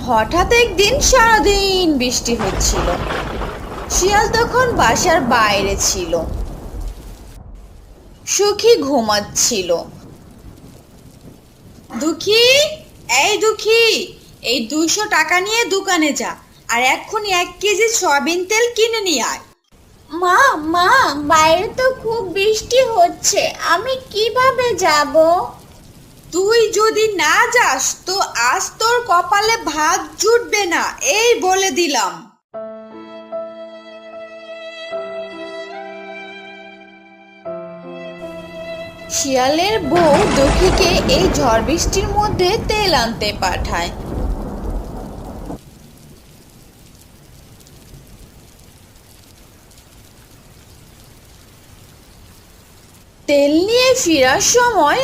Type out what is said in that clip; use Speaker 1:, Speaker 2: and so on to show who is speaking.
Speaker 1: হঠাৎ একদিন সারাদিন বৃষ্টি হচ্ছিল। শিয়াল তখন বাসার বাইরে ছিল। সুখী ঘুমাচ্ছিল। দুঃখী, এই দুঃখী, এই 200 টাকা নিয়ে দোকানে যা আর এক্ষুনি 1 কেজি সয়াবিন তেল কিনে নিয়ে আয়।
Speaker 2: মা মা, বাইরে তো খুব বৃষ্টি হচ্ছে, আমি কিভাবে যাব?
Speaker 1: তুই যদি না যাস তো আজ তোর কপালে ভাত জুটবে না, এই বলে দিলাম। শিয়ালের বউ দুঃখীকে এই ঝড় বৃষ্টির মধ্যে তেল আনতে পাঠায়। তেল নিয়ে ফেরার সময়